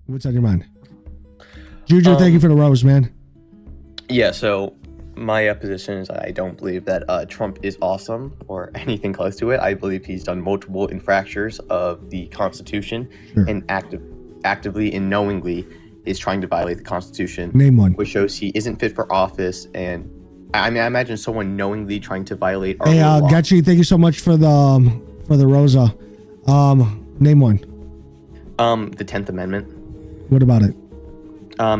What's on your mind? Juju, thank you for the rose, man. Yeah, so my position is I don't believe that Trump is awesome or anything close to it. I believe he's done multiple infractions of the Constitution and actively and knowingly is trying to violate the Constitution. Name one. Which shows he isn't fit for office. And I mean, I imagine someone knowingly trying to violate our law. Gachi, thank you so much for the Rosa. Name one. The 10th Amendment. What about it?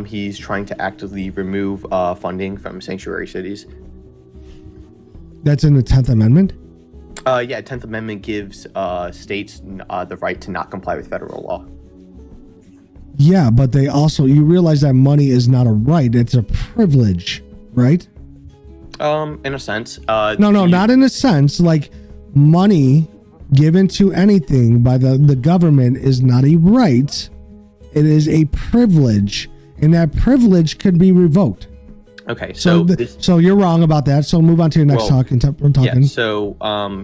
He's trying to actively remove funding from sanctuary cities. That's in the 10th Amendment? Yeah, 10th Amendment gives states the right to not comply with federal law. Yeah, but they also, you realize that money is not a right, it's a privilege, right? In a sense. No, not in a sense. Like, money given to anything by the government is not a right. It is a privilege, and that privilege could be revoked. Okay, so so you're wrong about that. So move on to your next talk. And talking. Yeah.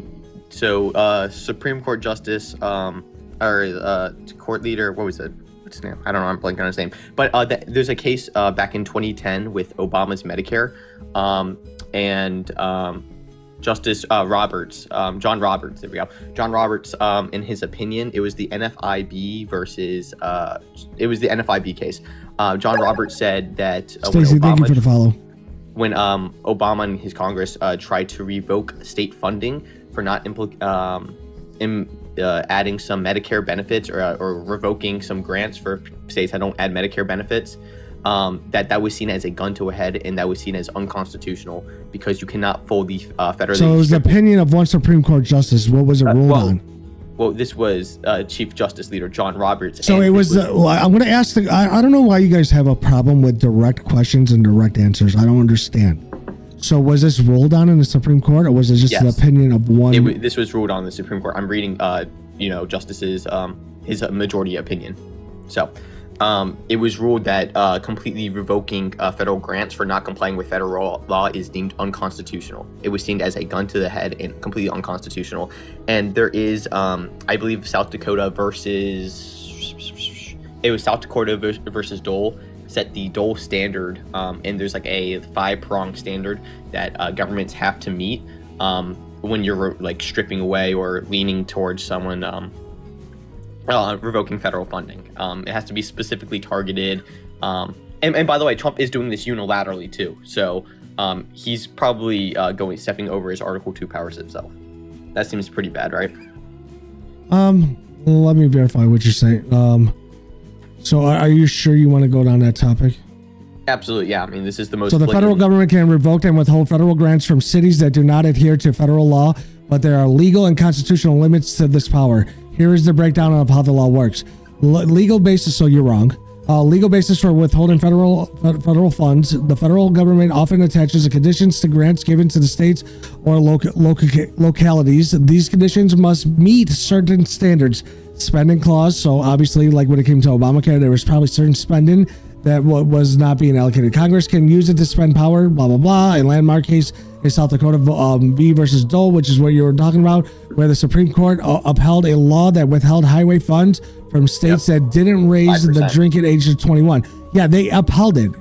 So Supreme Court Justice court leader. What was it? What's his name? I don't know. I'm blanking on his name. But there's a case back in 2010 with Obama's Medicare, and Justice Roberts, John Roberts, there we go. John Roberts, in his opinion, it was the NFIB versus, it was the NFIB case. John Roberts said that Stacey, thank you for the follow. When Obama and his Congress tried to revoke state funding for not adding some Medicare benefits or revoking some grants for states that don't add Medicare benefits, that was seen as a gun to a head, and that was seen as unconstitutional because you cannot fold the federally. So it was the opinion of one Supreme Court justice. What was it ruled on? Well, this was Chief Justice Leader John Roberts. So it was. I'm going to ask I don't know why you guys have a problem with direct questions and direct answers. I don't understand. So was this ruled on in the Supreme Court, or was it just the opinion of one? This was ruled on in the Supreme Court. I'm reading, Justice's his majority opinion. So. It was ruled that completely revoking federal grants for not complying with federal law is deemed unconstitutional. It was seen as a gun to the head and completely unconstitutional. And there is, I believe, South Dakota versus Dole set the Dole standard, and there's like a 5-prong standard that governments have to meet when you're like stripping away or leaning towards someone. Revoking federal funding. It has to be specifically targeted. And by the way, Trump is doing this unilaterally too. So he's probably stepping over his Article 2 powers himself. That seems pretty bad, right? Let me verify what you're saying. So are you sure you want to go down that topic? Absolutely, yeah. I mean, this is the most. So the federal government can revoke and withhold federal grants from cities that do not adhere to federal law, but there are legal and constitutional limits to this power. Here is the breakdown of how the law works. Legal basis, so you're wrong. Legal basis for withholding federal funds. The federal government often attaches the conditions to grants given to the states or localities. These conditions must meet certain standards. Spending clause, so obviously, like when it came to Obamacare, there was probably certain spending that was not being allocated. Congress can use it to spend power, blah, blah, blah. A landmark case is South Dakota v. versus Dole, which is what you were talking about, where the Supreme Court upheld a law that withheld highway funds from states that didn't raise 5%. The drinking age to 21. Yeah, they upheld it.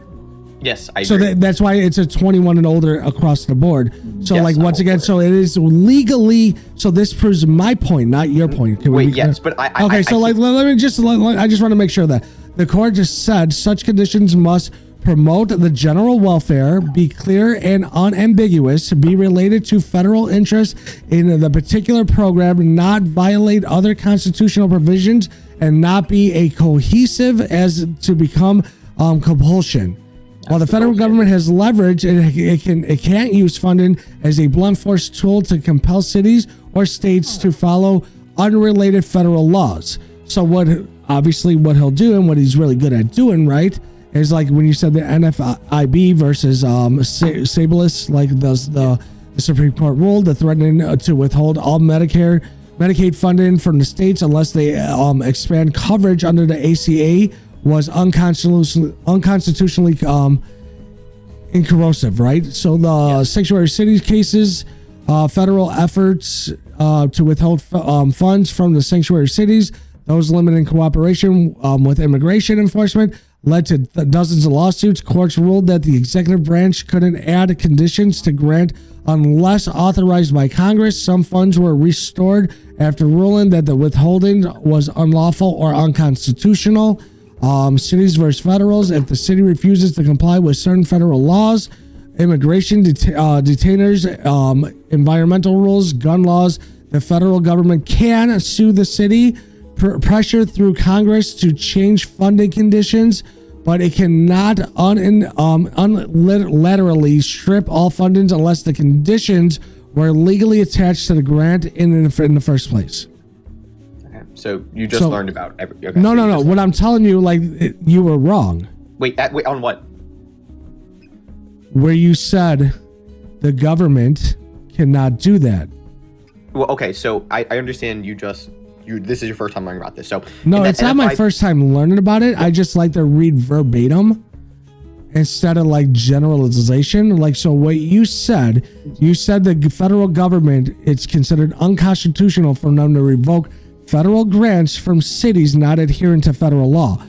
Yes, I agree. So that's why it's a 21 and older across the board. So yes, once again, so it is legally, so this proves my point, not your point. Wait, yes, but I just want to make sure that the court just said such conditions must promote the general welfare, be clear and unambiguous, be related to federal interests in the particular program, not violate other constitutional provisions, and not be a cohesive as to become compulsion. While the federal government has leverage, it can't use funding as a blunt force tool to compel cities or states to follow unrelated federal laws. So what he'll do, and what he's really good at doing, right, is like when you said the NFIB versus Sabelus, like the Supreme Court ruled, the threatening to withhold all Medicaid funding from the states unless they expand coverage under the ACA was unconstitutionally incorrosive, right? So the sanctuary cities cases, federal efforts to withhold funds from the sanctuary cities, Those limiting cooperation with immigration enforcement led to dozens of lawsuits. Courts ruled that the executive branch couldn't add conditions to grant unless authorized by Congress. Some funds were restored after ruling that the withholding was unlawful or unconstitutional. Cities versus federals. If the city refuses to comply with certain federal laws, immigration detainers, environmental rules, gun laws, the federal government can sue the city, pressure through Congress to change funding conditions, but it cannot unilaterally strip all fundings unless the conditions were legally attached to the grant in the first place. Okay. So you just learned about every. Okay, no. What I'm telling you, you were wrong. Wait, on what? Where you said the government cannot do that. Well, okay, so I understand this is your first time learning about this. So no, it's not my first time learning about it. I just like to read verbatim instead of generalization. So what you said the federal government, it's considered unconstitutional for them to revoke federal grants from cities not adhering to federal law.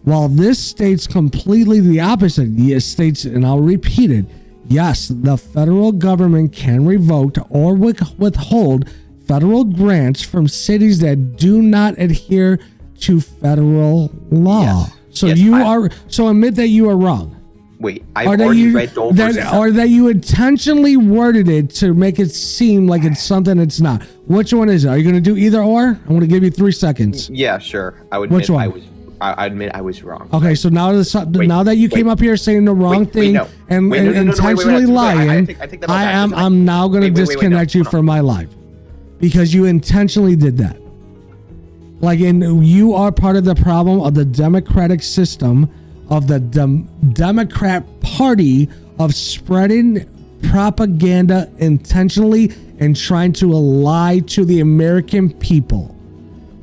While this states completely the opposite. It states, and I'll repeat it, yes, the federal government can revoke or withhold federal grants from cities that do not adhere to federal law. Yes. So yes, so admit that you are wrong. Wait, I've already read Joel versus or that you intentionally worded it to make it seem like it's something it's not. Which one is it? Are you going to do either or? I'm going to give you 3 seconds. Yeah, sure. I would Which admit one? I admit I was wrong. Okay, so now that you came up here saying the wrong thing and intentionally lying, I'm now going to disconnect you from my life because you intentionally did that. You are part of the problem of the democratic system of the Democrat Party of spreading propaganda intentionally and trying to lie to the American people.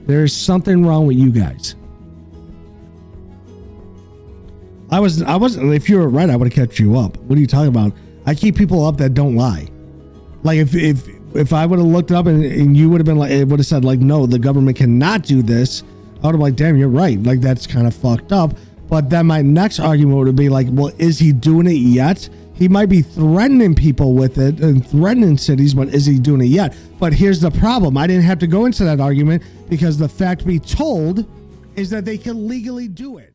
There is something wrong with you guys. I wasn't. If you were right, I would have kept you up. What are you talking about? I keep people up that don't lie. If I would have looked up and you would have been it would have said no, the government cannot do this. I would have damn, you're right. That's kind of fucked up. But then my next argument would be well, is he doing it yet? He might be threatening people with it and threatening cities, but is he doing it yet? But here's the problem. I didn't have to go into that argument because the fact be told is that they can legally do it.